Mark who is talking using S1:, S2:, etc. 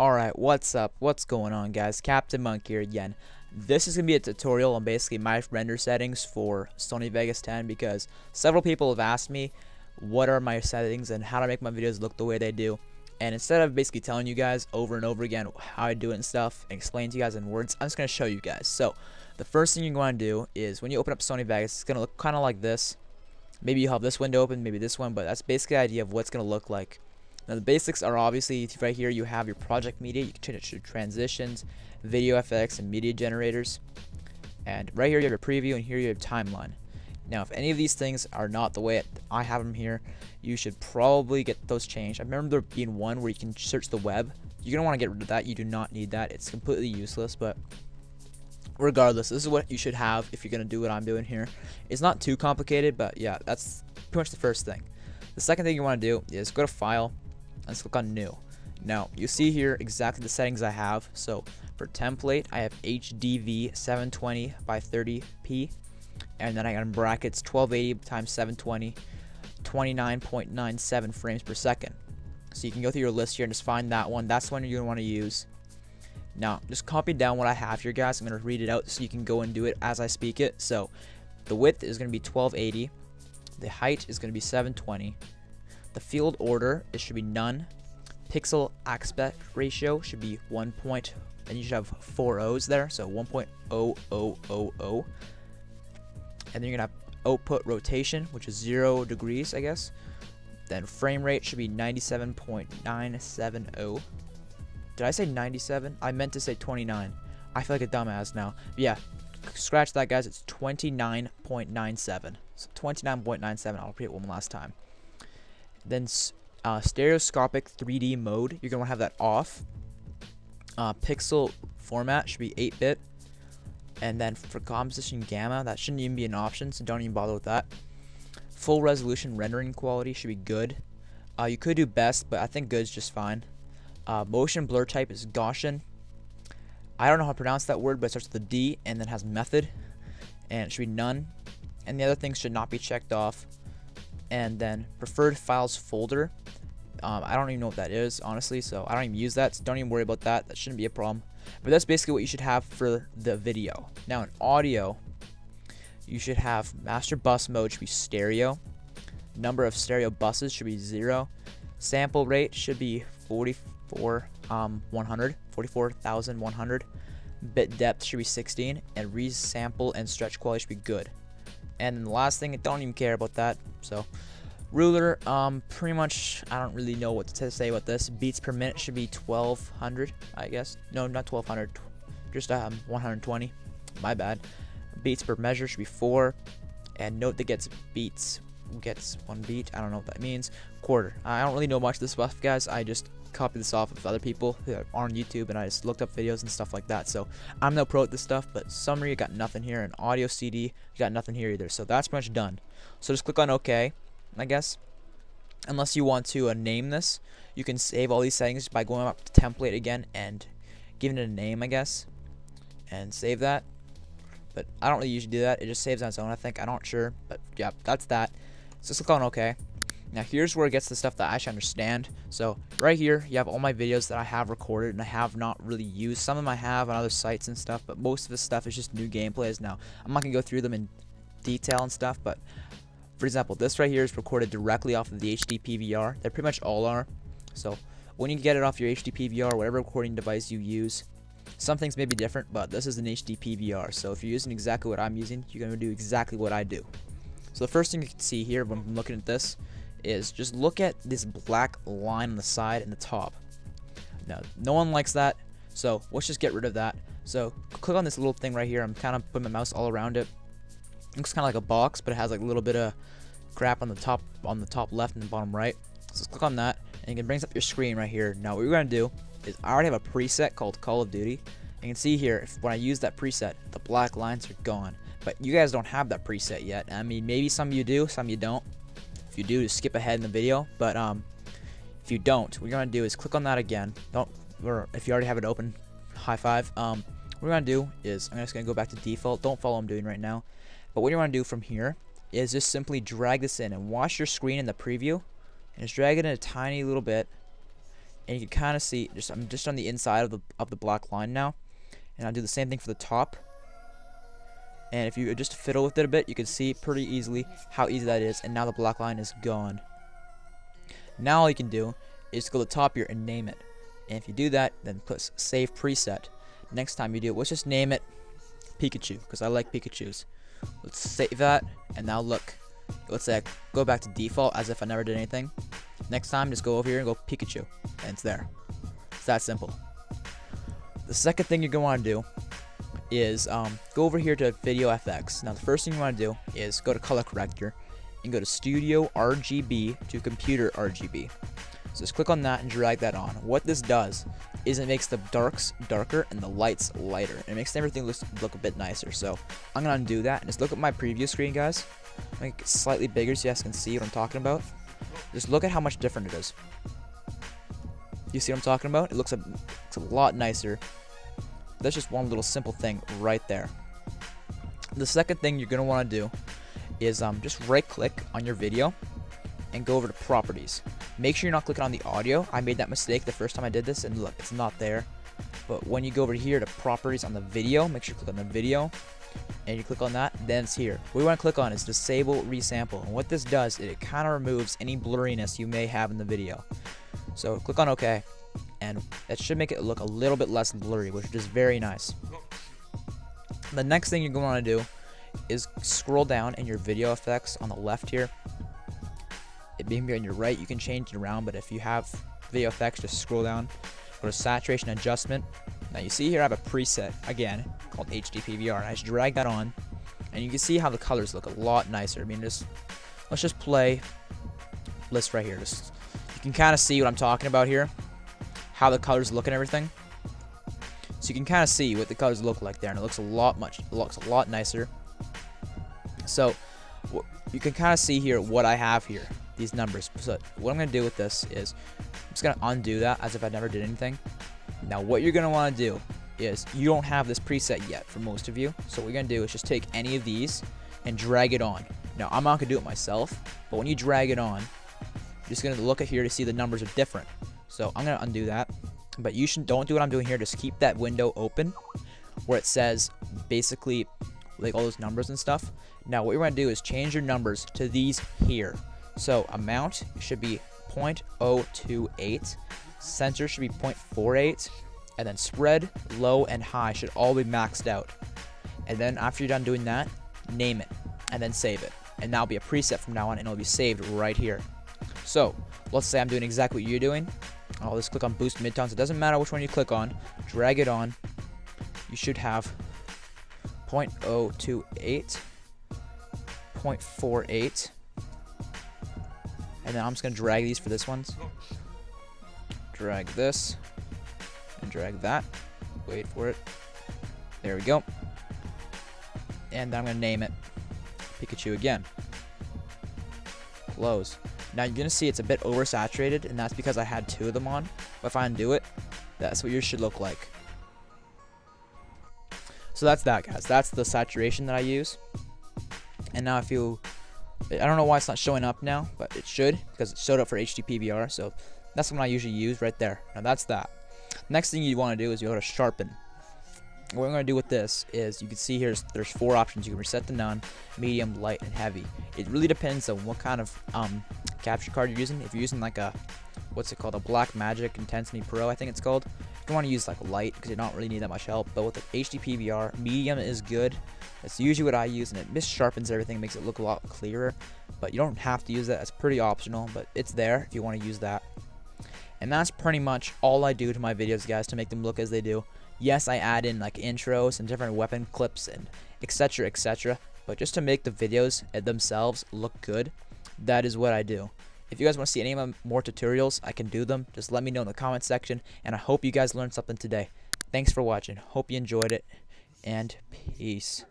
S1: Alright, what's up? What's going on, guys? Captain Monk here again. This is going to be a tutorial on basically my render settings for Sony Vegas 10 because several people have asked me what are my settings and how to make my videos look the way they do. And instead of basically telling you guys over and over again how I do it and stuff and explain to you guys in words, I'm just going to show you guys. So, the first thing you're going to do is when you open up Sony Vegas, it's going to look kind of like this. Maybe you have this window open, maybe this one, but that's basically the idea of what's going to look like. Now the basics are obviously right here you have your project media, you can change it to transitions, video effects, and media generators. And right here you have your preview and here you have timeline. Now if any of these things are not the way I have them here, you should probably get those changed. I remember there being one where you can search the web. You're going to want to get rid of that. You do not need that. It's completely useless, but regardless, this is what you should have if you're going to do what I'm doing here. It's not too complicated, but yeah, that's pretty much the first thing. The second thing you want to do is go to File, let's click on New. Now you see here exactly the settings I have. So for template I have HDV 720 by 30p, and then I got in brackets 1280 times 720, 29.97 frames per second. So you can go through your list here and just find that one. That's the one you're going to want to use. Now just copy down what I have here, guys. I'm going to read it out so you can go and do it as I speak it. So the width is going to be 1280, the height is going to be 720, the field order, it should be none. Pixel aspect ratio should be 1 point, and you should have 4 O's there, so 1.0000. And then you're gonna have output rotation, which is 0 degrees, I guess. Then frame rate should be 97.970. Did I say 97? I meant to say 29. I feel like a dumbass now. But yeah, scratch that, guys. It's 29.97. So 29.97. I'll repeat it one last time. Then stereoscopic 3D mode, you're going to have that off. Pixel format should be 8-bit. And then for composition gamma, that shouldn't even be an option, so don't even bother with that. Full resolution rendering quality should be good. You could do best, but I think good is just fine. Motion blur type is Gaussian. I don't know how to pronounce that word, but it starts with a D and then has method. And it should be none. And the other things should not be checked off. And then preferred files folder, I don't even know what that is, honestly, so I don't even use that, so don't even worry about that. That shouldn't be a problem. But that's basically what you should have for the video. Now in audio, you should have master bus mode should be stereo, number of stereo buses should be 0, sample rate should be 44,100, bit depth should be 16, and resample and stretch quality should be good. And then the last thing, I don't even care about that. So ruler, pretty much I don't really know what to say about this. Beats per minute should be 1200, I guess. No, not 1200, just 120. My bad. Beats per measure should be 4, and note that gets 1 beat. I don't know what that means. Quarter. I don't really know much of this stuff, guys. I just copied this off of other people who are on YouTube, and I just looked up videos and stuff like that. So I'm no pro at this stuff, but summary, you got nothing here, and audio CD, you got nothing here either. So that's pretty much done. So just click on OK, I guess. Unless you want to name this, you can save all these settings by going up to template again and giving it a name, I guess, and save that. But I don't really usually do that. It just saves on its own, I think. I'm not sure, but yeah, that's that. So just click on OK. Now here's where it gets the stuff that I should understand. So right here you have all my videos that I have recorded and I have not really used. Some of them I have on other sites and stuff, but most of this stuff is just new gameplays. Now I'm not gonna go through them in detail and stuff, but for example, this right here is recorded directly off of the HD PVR. They pretty much all are. So when you get it off your HD PVR, whatever recording device you use, some things may be different, but this is an HD PVR. So if you're using exactly what I'm using, you're gonna do exactly what I do. So the first thing you can see here when I'm looking at this is just look at this black line on the side and the top. Now no one likes that, so let's just get rid of that. So click on this little thing right here. I'm kind of putting my mouse all around it. It looks kind of like a box, but it has like a little bit of crap on the top left and the bottom right. So just click on that and it brings up your screen right here. Now what we're gonna do is I already have a preset called Call of Duty. You can see here when I use that preset, the black lines are gone, but you guys don't have that preset yet. I mean, maybe some of you do, some of you don't. If you do, just skip ahead in the video, but if you don't, what you're gonna do is click on that again. Or if you already have it open, high five. What we're gonna do is I'm just gonna go back to default. Don't follow what I'm doing right now. But what you want to do from here is just simply drag this in and watch your screen in the preview, and just drag it in a tiny little bit, and you can kind of see I'm just on the inside of the black line now, and I'll do the same thing for the top. And if you just fiddle with it a bit, you can see pretty easily how easy that is, and now the black line is gone. Now all you can do is go to the top here and name it. And if you do that, then click Save Preset. Next time you do it, let's just name it Pikachu, because I like Pikachus. Let's save that, and now look. Let's say I go back to default as if I never did anything. Next time, just go over here and go Pikachu, and it's there. It's that simple. The second thing you're going to want to do is go over here to Video FX. Now the first thing you want to do is go to Color Corrector and go to Studio RGB to Computer RGB. So just click on that and drag that on. What this does is it makes the darks darker and the lights lighter. It makes everything look a bit nicer. So I'm going to undo that and just look at my preview screen, guys. Make it slightly bigger so you guys can see what I'm talking about. Just look at how much different it is. You see what I'm talking about? It looks a lot nicer. That's just one little simple thing right there. The second thing you're going to want to do is just right click on your video and go over to Properties. Make sure you're not clicking on the audio. I made that mistake the first time I did this, and look, it's not there. But when you go over here to Properties on the video, make sure you click on the video, and you click on that, then it's here. What we want to click on is Disable Resample, and what this does is it kind of removes any blurriness you may have in the video. So click on OK, and that should make it look a little bit less blurry, which is very nice. The next thing you're going to do is scroll down in your video effects on the left here. It being on your right, you can change it around, but if you have video effects, just scroll down, go to Saturation Adjustment. Now you see here I have a preset again called HD PVR, and I just drag that on, and you can see how the colors look a lot nicer. I mean, let's just play list right here. You can kind of see what I'm talking about here, how the colors look and everything. So you can kind of see what the colors look like there, and it looks a lot nicer. So you can kind of see here what I have here, these numbers. So what I'm going to do with this is I'm just going to undo that as if I never did anything. Now what you're going to want to do is, you don't have this preset yet for most of you, so what you're going to do is just take any of these and drag it on. Now I'm not going to do it myself, but when you drag it on, you're just going to look at here to see the numbers are different. So I'm going to undo that, but you don't do what I'm doing here. Just keep that window open where it says basically like all those numbers and stuff. Now what you're going to do is change your numbers to these here. So amount should be 0.028, center should be 0.48, and then spread, low, and high should all be maxed out. And then after you're done doing that, name it, and then save it. And that'll be a preset from now on, and it'll be saved right here. So let's say I'm doing exactly what you're doing. I'll just click on Boost Midtones. It doesn't matter which one you click on. Drag it on. You should have 0.028, 0.48, and then I'm just going to drag these for this ones. Drag this, and drag that. Wait for it. There we go. And then I'm going to name it Pikachu again. Close. Now you're going to see it's a bit oversaturated, and that's because I had two of them on. But if I undo it, that's what yours should look like. So that's that, guys. That's the saturation that I use. And now I don't know why it's not showing up now, but it should, because it showed up for HD PVR. So that's what I usually use right there. Now that's that. Next thing you want to do is you go to Sharpen. What I'm going to do with this is, you can see here there's 4 options. You can reset to none, medium, light, and heavy. It really depends on what kind of capture card you're using. If you're using like a, what's it called, a Black Magic Intensity Pro, I think it's called, you want to use like light because you don't really need that much help. But with the HD PVR, medium is good. That's usually what I use, and it mis-sharpens everything, makes it look a lot clearer. But you don't have to use that. It's pretty optional, but it's there if you want to use that. And that's pretty much all I do to my videos, guys, to make them look as they do. Yes, I add in like intros and different weapon clips and etc, etc, but just to make the videos themselves look good, that is what I do. If you guys want to see any more tutorials, I can do them. Just let me know in the comment section, and I hope you guys learned something today. Thanks for watching. Hope you enjoyed it, and peace.